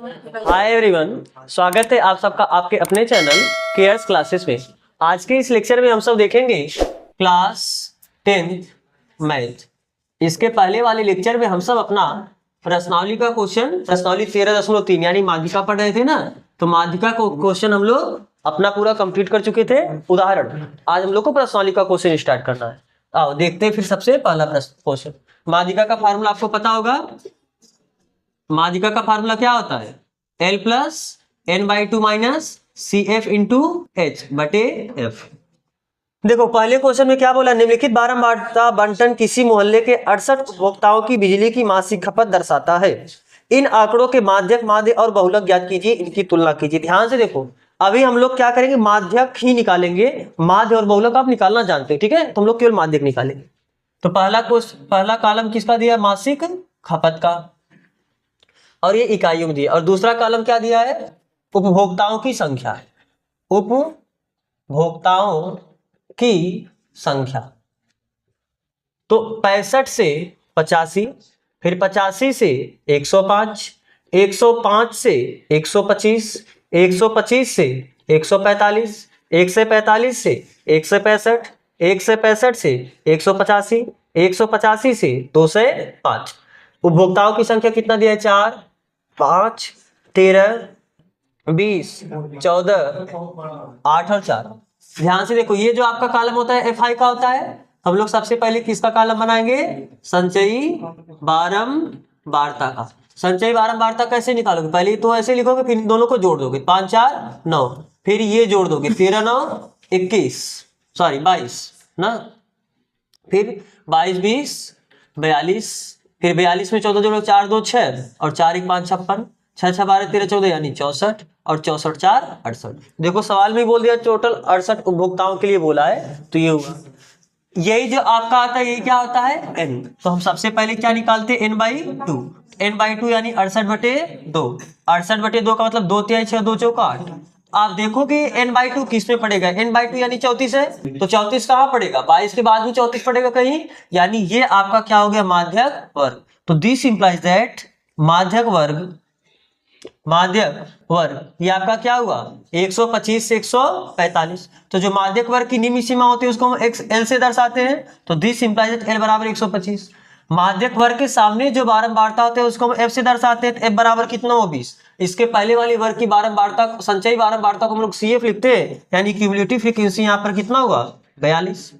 Hi everyone, स्वागत है आप सबका आपके अपने चैनल केयर्स क्लासेस में। आज के इस लेक्चर में हम सब देखेंगे क्लास 10th मैथ। इसके पहले वाले लेक्चर में हम सब अपना प्रश्नावली का क्वेश्चन प्रश्नावली 13.3 यानी माध्यिका पढ़ रहे थे ना, तो माध्यिका को क्वेश्चन हम लोग अपना पूरा कंप्लीट कर चुके थे। उदाहरण आज हम लोग को प्रश्नावली का क्वेश्चन स्टार्ट करना है। आओ देखते हैं फिर सबसे पहला प्रश्न क्वेश्चन। माध्यिका का फार्मूला आपको पता होगा। माध्यिका का फार्मूला क्या होता है? L plus n/2 minus C F into H बटे एफ। देखो पहले क्वेश्चन में क्या बोला, निम्नलिखित बारंबारता बंटन किसी मोहल्ले के 68 उपभोक्ताओं की बिजली की मासिक खपत दर्शाता है। इन आंकड़ों के माध्यक, माध्य और बहुलक ज्ञात कीजिए, इनकी तुलना कीजिए। ध्यान से देखो, अभी हम लोग क्या करेंगे, माध्यक ही निकालेंगे। माध्य और बहुलक आप निकालना जानते हैं, ठीक है, तो हम लोग केवल माध्यक निकालेंगे। तो पहला कॉलम किसका दिया? मासिक खपत का, और ये इकाइयों में दिया। और दूसरा कॉलम क्या दिया है? उपभोक्ताओं की संख्या। उपभोक्ताओं की संख्या। तो 65 से 85, फिर 85 से 105, 105 से 125, 125 से 145, 145 से 165, 165 से 185, 185 से 205। उपभोक्ताओं की संख्या कितना दिया है? 4, 5, 13, 20, 14, 8 और 4। ध्यान से देखो, ये जो आपका कॉलम होता है एफ आई का होता है। हम लोग सबसे पहले किसका कॉलम बनाएंगे? संचयी बारंबारता का। संचयी बारंबारता कैसे निकालोगे? पहले तो ऐसे लिखोगे, फिर इन दोनों को जोड़ दोगे, 5 4 9, फिर ये जोड़ दोगे 13 9 21, सॉरी 22 ना, फिर 22 20 42, फिर 42 में 14 जोड़ो, 4 2 6 और 4 1 5 56, 6 6 12 13 14 यानी 64, और 64 4 68। देखो सवाल में बोल दिया टोटल 68 उपभोक्ताओं के लिए बोला है, तो ये हुआ। यही जो आपका आता है ये क्या होता है? n। तो हम सबसे पहले क्या निकालते हैं? n/2। n/2 यानी 68/2। 68/2 का मतलब 2 तिहाई 6 2 चौका 8। आप देखो कि n/2 किस में पड़ेगा? n/2 यानी 34 है, तो 34 कहाँ पड़ेगा? 22 के बाद भी 34 पड़ेगा कहीं, यानी ये आपका क्या हो गया? माध्यक वर्ग। तो दिस इंप्लाइज दैट माध्यक वर्ग ये आपका क्या हुआ? 125 से 145। तो जो माध्यक वर्ग की निम्न सीमा होती है उसको हम L से दर्शाते हैं। तो दिस इंप्लाइज दैट L बराबर 125। माध्यक वर्ग के सामने जो बारंबारता होते हैं उसको हम F से दर्शाते हैं। F बराबर कितना हो? 20। इसके पहले वाली वर्ग की बारंबारता, संचयी बारंबारता को हम लोग CF लिखते हैं, यानी क्यूमुलेटिव फ्रीक्वेंसी यहाँ पर कितना हुआ? 42।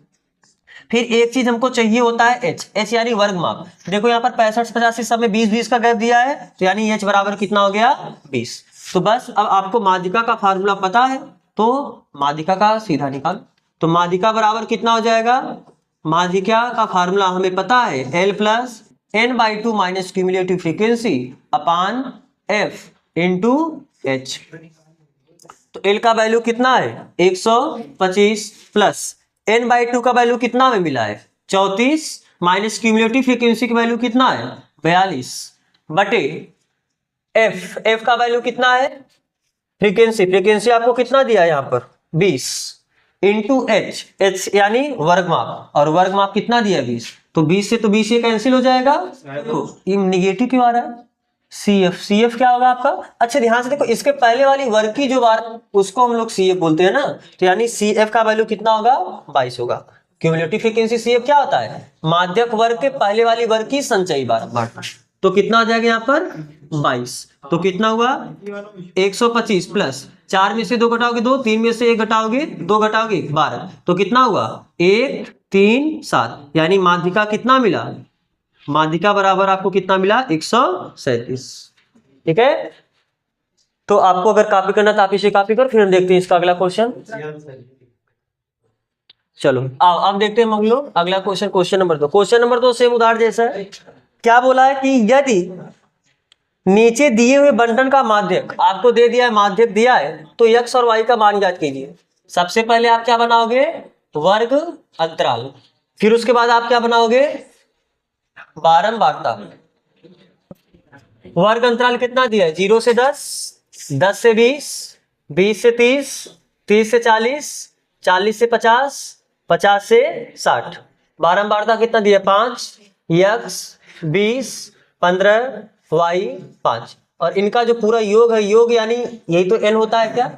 फिर एक चीज हमको चाहिए होता है H यानी वर्ग माप। देखो यहाँ पर 65 85 सब में 20 20 का गैप दिया है, तो यानी H बराबर कितना हो गया? 20। तो बस अब आपको माध्यिका का फार्मूला पता है, तो माध्यिका का सीधा निकाल। तो माध्यिका बराबर कितना हो जाएगा? माध्यिका का फार्मूला हमें पता है, L plus n/2 minus cumulative frequency upon F into H। तो L का वैल्यू कितना है? 125 प्लस n/2 का वैल्यू कितना में मिला है? 34 माइनस क्यूमुलेटिव फ्रीक्वेंसी की वैल्यू कितना है? 42 बटे f का वैल्यू कितना है? फ्रीक्वेंसी आपको कितना दिया है यहाँ पर? 20 इंटू h यानी वर्ग माप, और वर्ग माप कितना दिया है? 20। तो 20 से तो 20 ये कैंसिल हो जाएगा, तो ये निगेटिव क्यों आ रहा है? CF क्या होगा आपका? अच्छा ध्यान से देखो, इसके पहले वाली वर्ग की जो बार उसको हम लोग CF बोलते हैं ना, तो यानी CF का वैल्यू कितना होगा? 22 होगा। क्यूमुलेटिव फ्रीक्वेंसी CF क्या होता है? माध्यक वर्ग के पहले वाली वर्ग की संचयी बारंबारता। तो कितना आ जाएगा यहाँ पर? 22। तो कितना हुआ? 125 प्लस 4 में से 2 घटाओगे 2, 3 में से 1 घटाओगे 2 घटाओगे 12, तो कितना हुआ? 1 3 7, यानी माध्यिका कितना मिला? माध्यिका बराबर आपको कितना मिला? 137। ठीक है, तो आपको अगर कॉपी करना तो आप इसे कॉपी कर, फिर हम देखते हैं इसका अगला क्वेश्चन। चलो आओ अब देखते हैं हम लोग अगला question. Question number 2। Question number 2 same उदाहरण जैसा है। क्या बोला है कि यदि नीचे दिए हुए बंटन का माध्यक आपको दे दिया है, माध्यक दिया है, तो x और y का मान ज्ञात कीजिए। सबसे पहले आप क्या बनाओगे? वर्ग अंतराल। फिर उसके बाद आप क्या बनाओगे? बारंबारता। वर्ग अंतराल कितना दिया है? 0 से 10, 10 से 20, 20 से 30, 30 से 40, 40 से 50, 50 से 60। बारंबारता कितना दिया? 5, x 20 15 y 5। और इनका जो पूरा योग है, योग यानी यही तो n होता है क्या।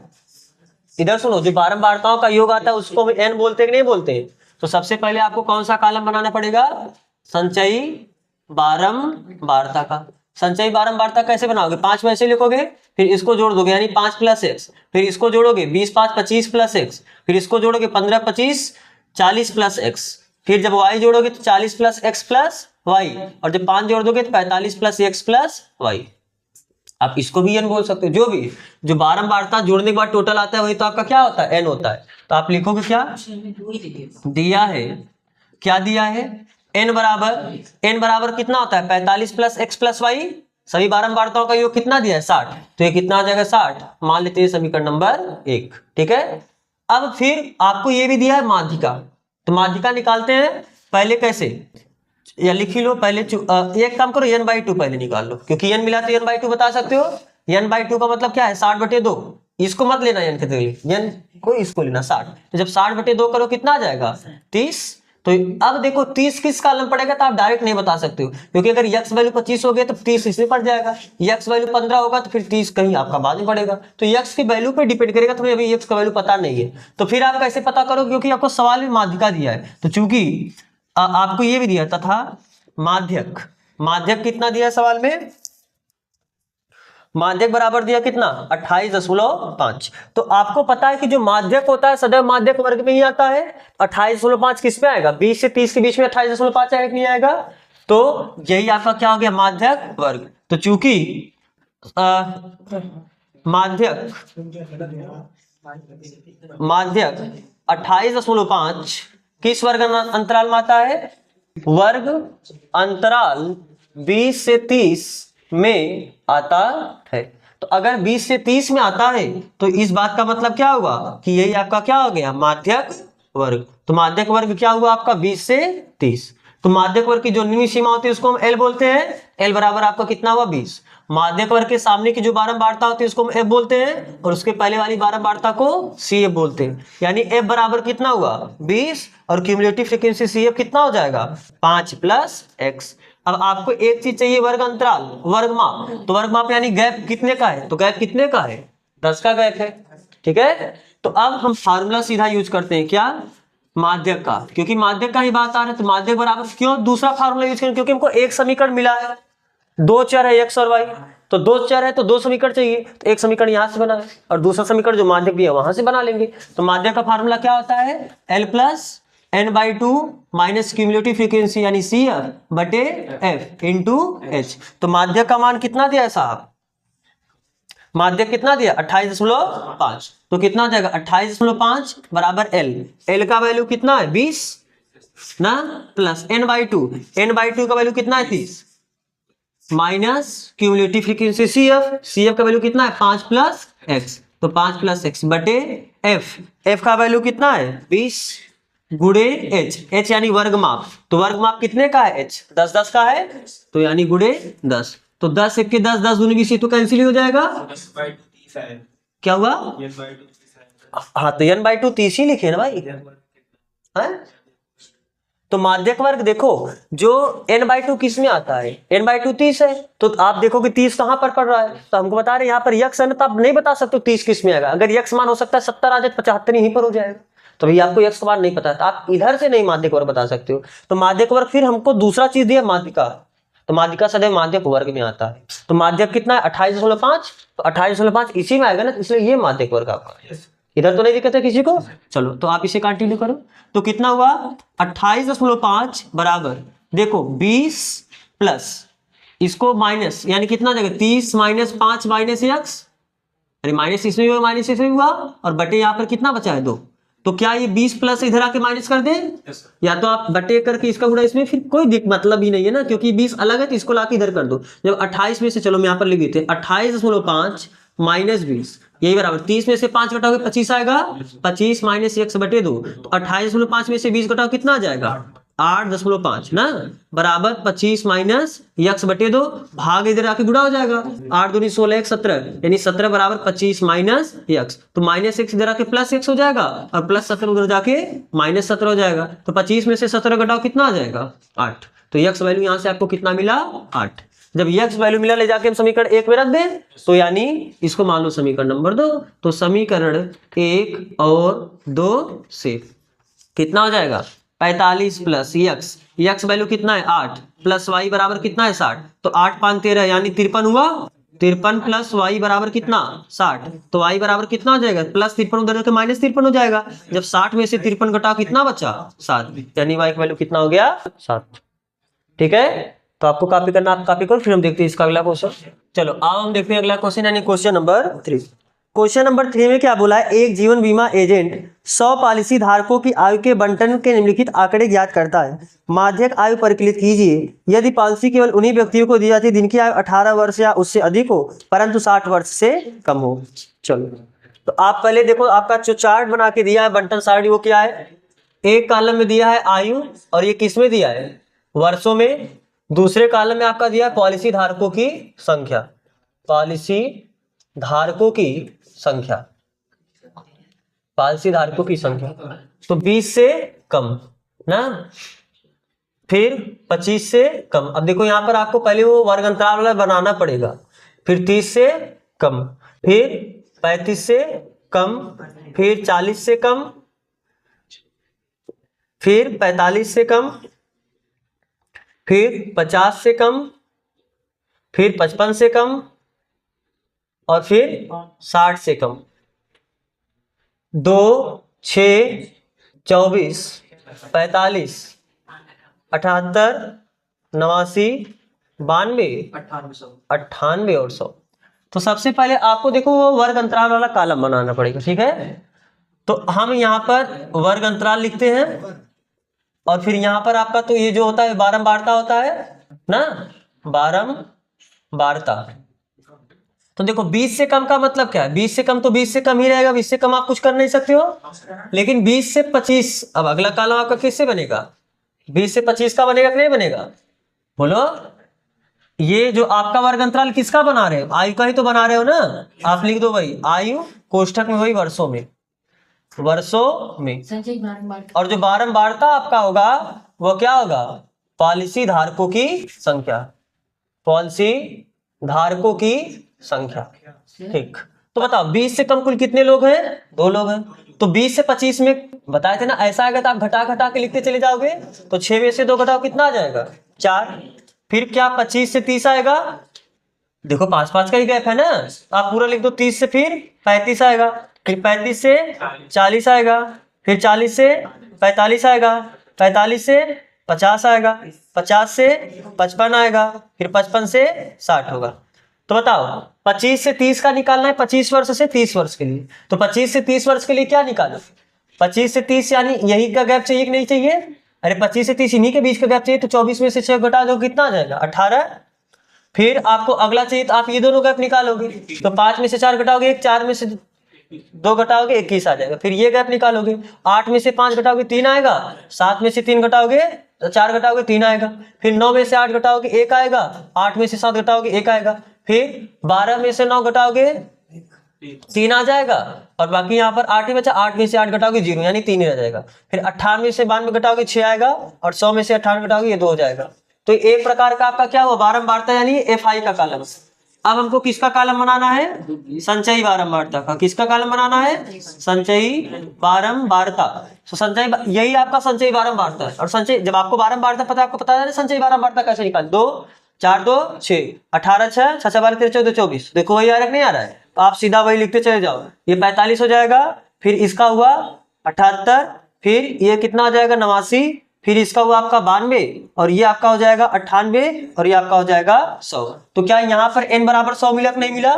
इधर सुनो, जो बारंबारताओं का योग आता है उसको हम n बोलते हैं कि नहीं बोलते हैं। तो सबसे पहले आपको कौन सा कॉलम बनाना पड़ेगा, संचयी बारंबारता का। संचयी बारंबारता कैसे बनाओगे, 5 में ऐसे लिखोगे, फिर इसको जोड़ दोगे यानी 5 + x, फिर इसको जोड़ोगे 20 × 5 = 25 + x, फिर इसको जोड़ोगे 15 × 25 = 40 + x, फिर जब y जोड़ोगे तो 40 + x + y, और जब 5 जोड़ दोगे तो 45 + x + y। आप इसको भी n बोल सकते हो। जो भी जो बारंबारता जोड़ने के बाद टोटल आता है वही तो आपका क्या होता है, n होता है। तो आप लिखोगे क्या दिया है, क्या दिया है, n बराबर कितना होता है 45 + x + y। सभी बारंबारताओं का योग कितना दिया है 60, तो ये कितना आ जाएगा 60, मान लेते हैं समीकरण नंबर 1। ठीक है, अब फिर आपको ये भी दिया है माध्यिका, तो माध्यिका निकालते हैं। पहले कैसे, या लिख ही लो पहले, एक काम करो n/2 पहले निकाल लो, क्योंकि n मिला तो n/2 बता सकते हो। n/2 का मतलब क्या है 60/2, इसको मत लेना n के जगह, n को इसको लेना 60। तो जब 60/2 करो कितना आ जाएगा 30। तो अब देखो 30 किस कॉलम पड़ेगा, तो आप डायरेक्ट नहीं बता सकते हो, क्योंकि अगर x वैल्यू 25 हो गया तो 30 इसमें पड़ जाएगा, x वैल्यू 15 होगा तो फिर 30 कहीं आपका बाद में पड़ेगा। तो x की वैल्यू पे डिपेंड करेगा, तुम्हें अभी x का वैल्यू पता नहीं है। तो फिर आप कैसे पता करोगे, क्योंकि आपको सवाल में माध्यिका दिया है। तो चूंकि आपको ये भी दिया तथा माध्यक, माध्यक कितना दिया है सवाल में, माध्यक बराबर दिया कितना 28.5। तो आपको पता है कि जो माध्यक होता है सदैव माध्यक वर्ग में ही आता है। 28.5 किस में आएगा, 20 से 30 के बीच में 28.5 आएगा कि नहीं आएगा। तो यही आपका क्या हो गया माध्यक वर्ग। तो चूंकि माध्यक 28.5 किस वर्ग अंतराल में आता है, वर्ग अंतराल 20 से 30 में आता है। तो अगर 20 से 30 में आता है तो इस बात का मतलब क्या होगा कि यही आपका क्या हो गया माध्यक वर्ग। तो माध्यक वर्ग क्या हुआ आपका 20 से 30। तो माध्यक वर्ग की जो निम्न सीमा होती है उसको हम L बोलते हैं। L बराबर आपका कितना हुआ 20। माध्यक वर्ग के सामने की जो बारंबारता होती है उसको हम F बोलते हैं, और उसके पहले वाली बारंबारता को CF बोलते हैं। यानी F बराबर कितना हुआ 20, और क्यूमुलेटिव फ्रीक्वेंसी CF कितना हो जाएगा 5 + x। अब आपको एक चीज चाहिए वर्ग अंतराल, वर्ग माप। तो वर्ग माप यानी गैप कितने का है, तो गैप कितने का है 10 का गैप है। ठीक है, तो अब हम फार्मूला सीधा यूज करते हैं क्या माध्यक का, क्योंकि माध्यक का ही बात आ रहा है। तो माध्यक बराबर क्यों दूसरा फार्मूला यूज करें, क्योंकि हमको एक समीकरण मिला है, 2 चर है x और y। तो 2 चर है तो 2 समीकरण चाहिए, तो एक समीकरण यहां से बनाए और दूसरा समीकरण जो माध्यक भी है वहां से बना लेंगे। तो माध्यक का फार्मूला क्या होता है L + n/2 minus cumulative frequency यानी CF/F × h। तो माध्यक का मान कितना दिया है साहब, माध्यक कितना दिया 28.5। तो कितना हो जाएगा 28.5 बराबर L। L का वैल्यू कितना है 20 ना, प्लस n/2, n/2 का वैल्यू कितना है 30, माइनस क्यूमुलेटिव फ्रीक्वेंसी CF का वैल्यू कितना है 5 + x। तो 5 + x बटे f का वैल्यू कितना है 20 गुणे h यानी वर्ग माप। तो वर्ग माप कितने का है h 10 का है, तो यानी गुणे 10। तो 10 1 के 10 10 दूनी 20, तो कैंसिल हो जाएगा। क्या हुआ, हाँ तो n/2 30 ही लिखे ना भाई है। तो माध्यक वर्ग देखो जो n/2 किस में आता है, n/2 30 है। तो आप देखो कि 30 कहां पर पड़ रहा है, तो हमको बता रहे हैं यहाँ पर यक्स है ना, तो आप नहीं बता सकते 30 किस में आएगा। अगर यक्स मान हो सकता है 70 आ जाए, 75 यहीं पर हो जाएगा। तो भैया आपको यक्स मान नहीं पता, तो आप इधर से नहीं माध्यक वर्ग बता सकते हो। तो माध्यक वर्ग फिर हमको दूसरा चीज दिया माध्यिका, तो माध्यिका सदैव माध्यक वर्ग में आता है। तो माध्यक कितना है 28.5, तो 28.5 इसी में आएगा ना, इसलिए ये माध्यक वर्ग आपका है। इधर तो नहीं दिक्कत है किसी को। चलो तो आप इसे कंटिन्यू करो। तो कितना हुआ 28.5 बराबर देखो 20 प्लस इसको माइनस, यानी कितना जाएगा 30 - 5 - x, अरे माइनस इसमें हुआ माइनस इसमें हुआ, और बटे यहाँ पर कितना बचा है 2। तो क्या ये 20 प्लस इधर आके माइनस कर दें, या तो आप बटे करके इसका गुणा इसमें, फिर कोई मतलब ही नहीं है ना, क्योंकि 20 अलग है तो इसको लाके इधर कर दो। जब 28 में से, चलो मैं यहाँ पर लिख देते 28.5 - 20 यही बराबर 30 में से 5 घटाओगे 25 आएगा, 25 - x बटे 2। तो 28.5 में से 20 घटाओ कितना आ जाएगा 8.5 ना, बराबर 25 - x बटे 2, भाग इधर आके गुणा हो जाएगा, 8 दूनी 16 1 17, यानी 17 बराबर 25 - x। तो -x इधर आके +x हो जाएगा, और +17 उधर जाके -17 हो जाएगा। तो 25 में से 17 घटाओ कितना आ जाएगा 8। तो x वैल्यू यहाँ से आपको कितना मिला 8। जब x वैल्यू मिला ले जाके हम समीकरण 1 में रख दें तो यानी इसको मान लो समीकरण नंबर 2। तो समीकरण 1 और 2 से कितना हो जाएगा 45 प्लस x वैल्यू कितना है 8 प्लस y बराबर कितना है 60। तो 8 5 13 यानी 53 हुआ। 53 प्लस y बराबर कितना 60। तो y बराबर कितना हो जाएगा प्लस 53 उधर जाके माइनस 53 हो जाएगा। जब 60 में से 53 घटाओ कितना बचा 7 यानी y का वैल्यू कितना हो गया 7। ठीक है, तो आपको कॉपी करना, आप कॉपी करो, फिर हम देखते हैं इसका अगला क्वेश्चन। चलो अब हम देखते हैं अगला क्वेश्चन यानी क्वेश्चन नंबर 3। क्वेश्चन नंबर 3 में क्या बोला है, एक जीवन बीमा एजेंट 100 पॉलिसी धारकों की आयु के बंटन के निम्नलिखित आंकड़े ज्ञात करता है। माध्यक आयु परिकलित कीजिए। यदि पॉलिसी केवल उन्हीं व्यक्तियों को दी जाती है जिनकी आयु 18 वर्ष या उससे अधिक हो परंतु 60 वर्ष से कम हो। चलो तो आप पहले देखो, आपका जो चार्ट बना के दिया है बंटन चार्ट वो क्या है, एक कॉलम में दिया है आयु और ये किस में दिया है वर्षों में, दूसरे कॉलम में आपका दिया है पॉलिसी धारकों की संख्या, पॉलिसी धारकों की संख्या, पॉलिसी धारकों की संख्या। तो 20 से कम ना, फिर 25 से कम। अब देखो यहाँ पर आपको पहले वो वर्ग अंतराल वाला बनाना पड़ेगा, फिर 30 से कम, फिर 35 से कम, फिर 40 से कम, फिर 45 से कम, फिर 50 से कम, फिर 55 से कम और फिर 60 से कम। 2 6 24 45 78 89 92 98 और 100। तो सबसे पहले आपको देखो वो वर्ग अंतराल वाला कॉलम बनाना पड़ेगा। ठीक है, तो हम यहाँ पर वर्ग अंतराल लिखते हैं और फिर यहाँ पर आपका तो ये जो होता है बारंबारता होता है ना, बारंबारता। तो देखो 20 से कम का मतलब क्या है, 20 से कम तो 20 से कम ही रहेगा, 20 से कम आप कुछ कर नहीं सकते हो। लेकिन 20 से 25, अब अगला कॉलम आपका किससे बनेगा, 20 से 25 का बनेगा कि नहीं बनेगा, बोलो। ये जो आपका वर्ग अंतराल किसका बना रहे हो, आयु का ही तो बना रहे हो ना। आप लिख दो भाई आयु कोष्ठक में वही वर्षों में, वर्षों में। और जो बारंबारता आपका होगा वो क्या होगा, पॉलिसी धारकों की संख्या, पॉलिसी धारकों की संख्या। ठीक, तो बताओ 20 से कम कुल कितने लोग हैं, 2 लोग हैं। तो 20 से 25 में बताए थे ना, ऐसा आएगा तो आप घटा घटा के लिखते चले जाओगे। तो 6 में से 2 घटाओ कितना आ जाएगा 4। फिर क्या 25 से 30 आएगा, देखो 5 का ही गैप है ना, आप पूरा लिख दो। 30 से फिर 35 आएगा, फिर 35 से 40 आएगा, फिर 40 से 45 आएगा, 45 से 50 आएगा, 50 से 55 आएगा, फिर 55 से 60 होगा। तो बताओ 25 से 30 का निकालना है, 25 वर्ष से 30 वर्ष के लिए। तो 25 से 30 वर्ष के लिए क्या निकालो, 25 से 30 यानी यही का गैप चाहिए कि नहीं चाहिए, अरे 25 से 30 इन्हीं के बीच का गैप चाहिए। तो 24 में से 6 घटा दो कितना आ जाएगा 18। फिर आपको अगला चाहिए तो आप ये दोनों गैप निकालोगे। तो 5 में से 4 घटाओगे 1, 4 में से 2 घटाओगे 21 आ जाएगा। फिर ये गैप निकालोगे, 8 में से 5 घटाओगे 3 आएगा, 7 में से 3 घटाओगे 4 घटाओगे 3 आएगा, फिर 9 में से 8 घटाओगे 1 आएगा, 8 में से 7 घटाओगे 1 आएगा, फिर 12 में से 9 घटाओगे 3 आ जाएगा, और बाकी यहाँ पर 8 ही बचा, 8 में से 8 घटाओगे 0 यानी 3 ही रह जाएगा। फिर 98 में से 92 घटाओगे 6 आएगा, और 100 में से 98 घटाओगे ये 2 हो जाएगा। तो एक प्रकार का आपका क्या हुआ बारंबारता यानी FI का कॉलम। अब हमको किसका कॉलम बनाना है, संचयी बारंबारता का। किसका कॉलम बनाना है, संचयी बारंबारता। तो संचयी यही आपका संचयी बारंबारता है। और संचयी जब आपको बारंबारता पता, आपको पता है संचयी बारंबारता कैसे निकाल, 2 4 2 6 18 6 6 12 13 14 24। देखो वही आ रहा है नहीं आ रहा है, तो आप सीधा वही लिखते चले जाओ। ये 45 हो जाएगा, फिर इसका हुआ 78, फिर ये कितना हो जाएगा 89, फिर इसका हुआ आपका 92, और ये आपका हो जाएगा 98, और ये आपका हो जाएगा 100। तो क्या यहाँ पर n बराबर 100 मिला कि नहीं मिला,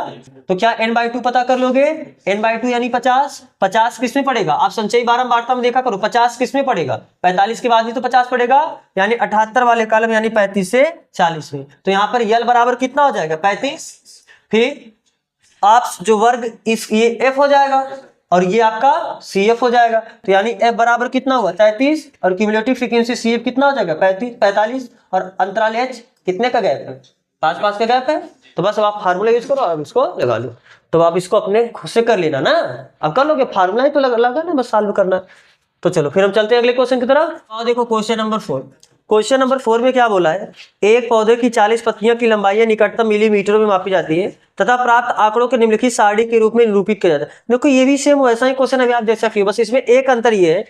तो क्या n/2 पता कर लोगे, n/2 यानी 50। 50 किस में पड़ेगा, आप संचयी बारंबारता में देखा करो 50 किस में पड़ेगा, 45 के बाद भी तो 50 पड़ेगा, यानी 78 वाले कॉलम यानी 35 से 40 में। तो यहाँ पर L बराबर कितना हो जाएगा 35। फिर आप जो वर्ग इस ये F हो जाएगा और ये आपका CF हो जाएगा। तो यानी F बराबर कितना हुआ 33, और क्यूमुलेटिव फ्रीक्वेंसी CF कितना हो जाएगा 45, और अंतराल H कितने का गैप है 5 का गैप है। तो बस अब आप फार्मूला यूज करो, अब इसको लगा लो। तो आप इसको अपने खुद से कर लेना ना, अब कर लोगे, फार्मूला ही तो लगा ना, बस सॉल्व करना। तो चलो फिर हम चलते हैं अगले क्वेश्चन की तरफ। और देखो क्वेश्चन नंबर 4। क्वेश्चन नंबर 4 में क्या बोला है, एक पौधे की 40 पत्तियों की लंबाई निकटतम मिलीमीटरों में मापी जाती है तथा प्राप्त आंकड़ों के निम्नलिखित सारणी के रूप में निरूपित किया जाता है। देखो ये भी सेम वैसा ही क्वेश्चन अभी आप देख सकते हो, बस इसमें एक अंतर ये है,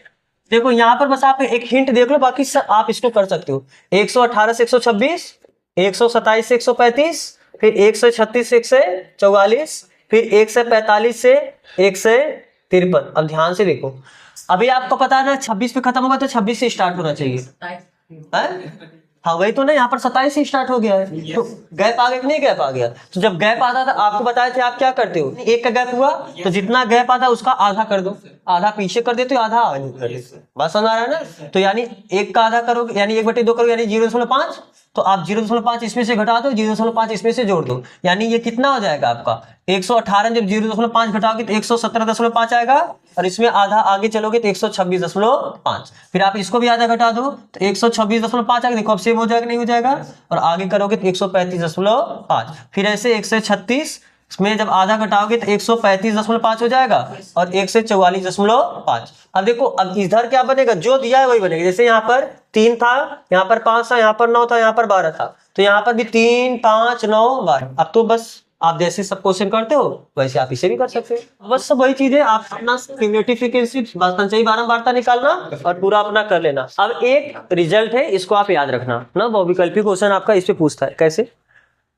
देखो यहाँ पर बस आप एक हिंट देख लो, बाकी सब आप इसको कर सकते हो। 118 से 126, 127 से 135, फिर 136 से 144, फिर 145 से 153। अब ध्यान से देखो, अभी आपको पता है ना 26 पे खत्म होगा तो 26 से स्टार्ट होना चाहिए, हाँ वही तो ना, यहाँ पर 27 से स्टार्ट हो गया है, तो गैप आ गया कि नहीं गैप आ गया। तो जब गैप आता था आपको बताए थे आप क्या करते हो, एक का गैप हुआ तो जितना गैप आता उसका आधा कर दो, आधा पीछे कर देते हो आधा आगे कर देते हो, बात समझ आ रहा है ना। तो यानी एक का आधा करोगे यानी 1/2 करोगे यानी 0.5, तो आप 0.5 इसमें से घटा दो, 0.5 इसमें से जोड़ दो, यानी ये कितना हो जाएगा आपका 118, जब 0.5 घटाओगे तो 117.5 आएगा, और इसमें आधा आगे चलोगे तो 126.5, फिर आप इसको भी आधा घटा दो तो 126.5 आएगा। देखो अब सेम हो जाएगा नहीं हो जाएगा, और आगे करोगे तो 135.5, फिर ऐसे 136 में जब आधा घटाओगे तो 135.5 हो जाएगा, और 144.5। अब देखो अब इधर क्या बनेगा, जो दिया है वही बनेगा। जैसे यहाँ पर 3 था, यहाँ पर 5 था, यहाँ पर 9 था, यहाँ पर 12 था, तो यहाँ पर भी 3, 5, 9, 12। अब तो बस आप जैसे सब क्वेश्चन करते हो वैसे आप इसे भी कर सकते हो, बस सब वही चीज है, आप अपना क्यूमुलेटिव फ्रीक्वेंसी संचयी बारंबारता निकालना और पूरा अपना कर लेना। अब एक रिजल्ट है, इसको आप याद रखना ना, बहुविकल्पी क्वेश्चन आपका इस पे पूछता है। कैसे,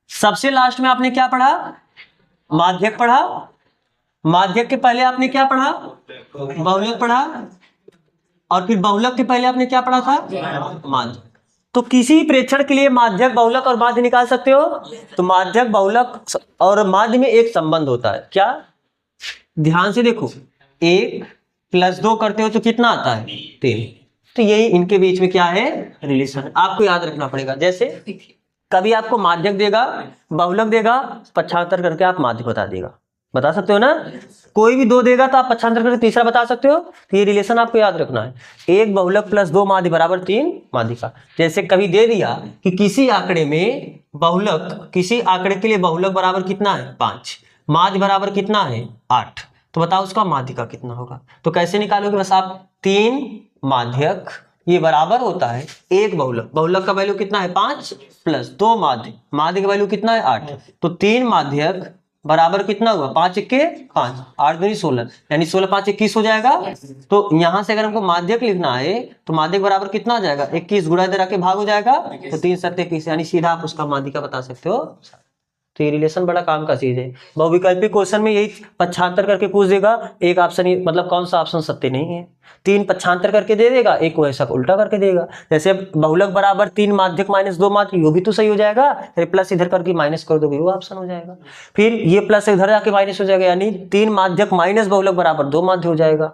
सबसे लास्ट में आपने क्या पढ़ा, माध्यक पढ़ा, माध्यक के पहले आपने क्या पढ़ा, बहुलक पढ़ा, और फिर बहुलक के पहले आपने क्या पढ़ा था, माध्य। तो किसी प्रेक्षण के लिए माध्यक, बहुलक और माध्य निकाल सकते हो, तो माध्यक, बहुलक और माध्य में एक संबंध होता है, क्या, ध्यान से देखो, 1 + 2 करते हो तो कितना आता है, 3, तो यही इनके बीच में क्या है, रिलेशन, आपको याद रखना पड़ेगा। जैसे कभी आपको माध्यक देगा, बहुलक देगा, पक्षांतर करके आप माध्य बता सकते हो ना, कोई भी 2 देगा तो आप पक्षांतर करके तीसरा बता सकते हो, तो ये रिलेशन आपको याद रखना है, 1 बहुलक + 2 माध्य बराबर 3 माध्यिका। जैसे कभी दे दिया कि किसी आंकड़े में बहुलक, किसी आंकड़े के लिए बहुलक बराबर कितना है 5, माध्य बराबर कितना है 8, तो बताओ उसका माध्यिका कितना होगा। तो कैसे निकालोगे, बस आप 3 माध्यक ये बराबर होता है 1 बहुलक, बहुलक का वैल्यू कितना है 5 + 2 माध्य, माध्य का वैल्यू कितना है 8, तो 3 माध्यक बराबर कितना हुआ 5 × 5, 8 दूनी 16, यानी 16 × 5 21 हो जाएगा। तो यहां से अगर हमको माध्यक लिखना है तो माध्यक बराबर कितना आ जाएगा 21 गुणा इधर आके भाग हो जाएगा, तो 3 × 7 = 21, यानी सीधा आप उसका माध्यिका बता सकते हो। तो ये रिलेशन बड़ा काम का चीज है। बहुविकल्पी क्वेश्चन में यही पक्षांतर करके पूछ देगा, एक ऑप्शन मतलब कौन सा ऑप्शन सत्य नहीं है, 3 पक्षांतर करके दे देगा, एक वैसा उल्टा करके देगा। जैसे बहुलक बराबर 3 माध्यक - 2 माध्य, वो भी तो सही हो जाएगा, फिर प्लस इधर करके माइनस कर दोगे वो ऑप्शन हो जाएगा, फिर ये प्लस इधर आके माइनस हो जाएगा, यानी 3 माध्यक माइनस बहुलक बराबर 2 माध्य हो जाएगा।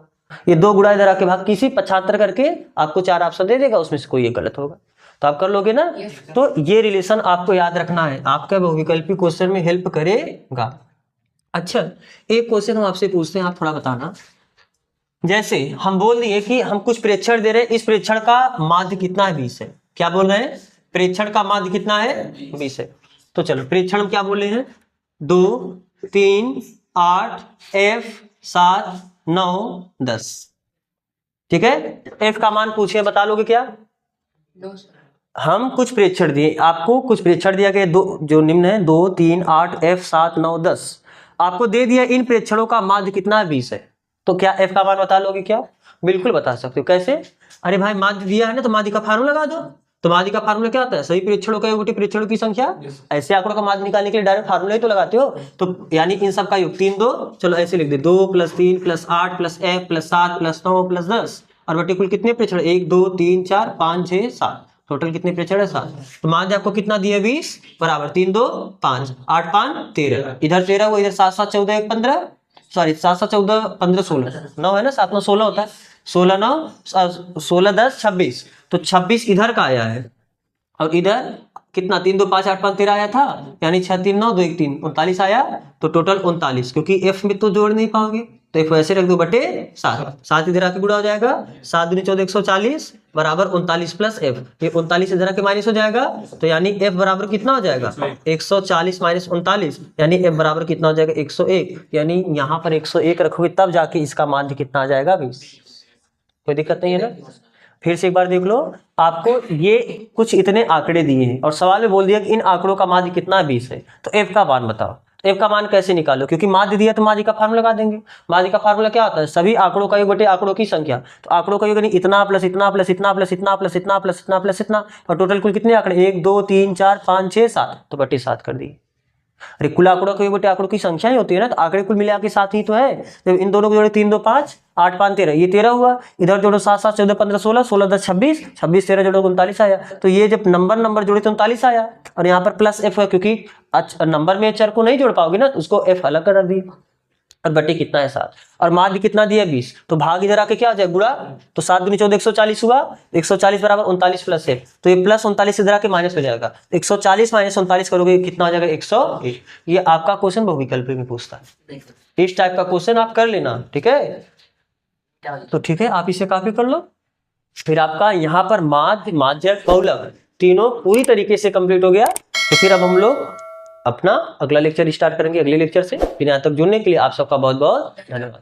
ये 2 गुणा इधर आके भाग, किसी पक्षांतर करके आपको 4 ऑप्शन दे देगा, उसमें से कोई एक गलत होगा, तो आप कर लोगे ना। तो ये रिलेशन आपको याद रखना है, आपका बहुविकल्पी क्वेश्चन में हेल्प करेगा। अच्छा, एक क्वेश्चन हम आपसे पूछते हैं, आप थोड़ा बताना। जैसे हम बोल दिए कि हम कुछ प्रेक्षण दे रहे हैं, इस प्रेक्षण का माध्य कितना है 20 है, क्या बोल रहे हैं, प्रेक्षण का माध्य कितना है 20 है। तो चलो प्रेक्षण क्या बोल रहे हैं, 2, 3, 8, F, 7, 9, 10, ठीक है। F का मान पूछे, बता लोगे क्या, हम कुछ प्रेक्षण दिए, आपको कुछ प्रेक्षण दिया गया, दो जो निम्न है 2, 3, 8, F, 7, 9, 10, आपको दे दिया इन प्रेक्षणों का माध्य कितना है 20 है, तो क्या F का मान बता लोगे क्या, बिल्कुल बता सकते हो। कैसे, अरे भाई माध्य दिया है ना, तो माध्य का फार्मूला लगा दो, तो माध्य का फार्मूला क्या होता है, सभी प्रेक्षणों का योग प्रेक्षणों की संख्या। ऐसे आंकड़ों का माध्य निकालने के लिए डायरेक्ट फार्मूला ही तो लगाते हो, तो यानी इन सब का योग 3, 2, चलो ऐसे लिख दे, 2 + 3 + 8 + F + 7 + 9 + 10, और बटे कुल कितने प्रेक्षण, 1, 2, 3, 4, 5, 6, 7, टोटल कितने प्रेक्षण है 7। तो माध्य आपको कितना दिया 20 बराबर 3, 2, 5, 8, 5, 13, इधर 13 वो इधर 7, 7, 14, 1, 15, सॉरी 7, 7, 14, 15, 16, 9 है ना, 7, 9, 16 होता है, 16, 9, 16, 10, 26, तो 26 इधर का आया है, और इधर कितना 3, 2, 5, 8, 5, 13 आया था, यानी 6, 3, 9, 2, 1, 3, 39 आया, तो टोटल 39, क्योंकि F में तो जोड़ नहीं पाओगे तो F वैसे रख दो बटे 7, 7 इधर आके गुणा हो जाएगा, 7 दूनी 14, 140 बराबर 39 + F, ये 39 इधर आके माइनस हो जाएगा, तो यानी F बराबर कितना हो जाएगा 140 - 39, यानी F बराबर कितना हो जाएगा 101, यानी यहाँ पर 101 रखोगे तब जाके इसका माध्य कितना आ जाएगा 20, कोई दिक्कत नहीं है ना। फिर से एक बार देख लो, आपको ये कुछ इतने आंकड़े दिए हैं और सवाल में बोल दिया कि इन आंकड़ों का माध्य कितना 20 है, तो f का मान बताओ। तो f का मान कैसे निकालो, क्योंकि माध्य दिया तो माध्य का फार्मूला लगा देंगे। माध्य का फार्मूला क्या होता है, सभी आंकड़ों का योग बटे आंकड़ों की संख्या। तो आंकड़ों का योग यानी इतना प्लस इतना प्लस इतना प्लस इतना प्लस इतना प्लस इतना प्लस इतना, और टोटल कुल कितने आंकड़े 1 2 3 4 5 6 7, तो बटे 7 कर दिए। अरे कुल आंकड़ों के बटे आंकड़ों की संख्या ही होती है ना, तो आंकड़े कुल मिला के 7 ही तो है। तो इन दोनों को जोड़े 3 2 5 8 5 13, ये 13 हुआ। इधर जोड़ो 7 7 14 15 16 16 10 26 26 13 जोड़ो 39 आया। तो ये जब नंबर जोड़े तो 39 आया, और यहाँ पर प्लस f है, क्योंकि नंबर में चर को नहीं जोड़ पाओगे ना, तो उसको f अलग कर दी, और बटे कितना है 7, और माध्य कितना दिया 20, तो भाग इधर आके क्या हो जाए गुणा, तो 7 दूनी 14 140 हुआ, 140 बराबर 39 प्लस है, तो ये प्लस 39 इधर आके माइनस हो जाएगा, 140 माइनस 39 करोगे कितना हो जाएगा 101। ये आपका क्वेश्चन बहुविकल्पी में पूछता है, इस टाइप का क्वेश्चन आप कर लेना, ठीक है। तो ठीक है, आप इसे कॉपी कर लो। फिर आपका यहाँ पर माध्य बहुलक तीनों पूरी तरीके से कंप्लीट हो गया। तो फिर अब हम लोग अपना अगला लेक्चर स्टार्ट करेंगे अगले लेक्चर से। फिर यहाँ तक जुड़ने के लिए आप सबका बहुत बहुत धन्यवाद।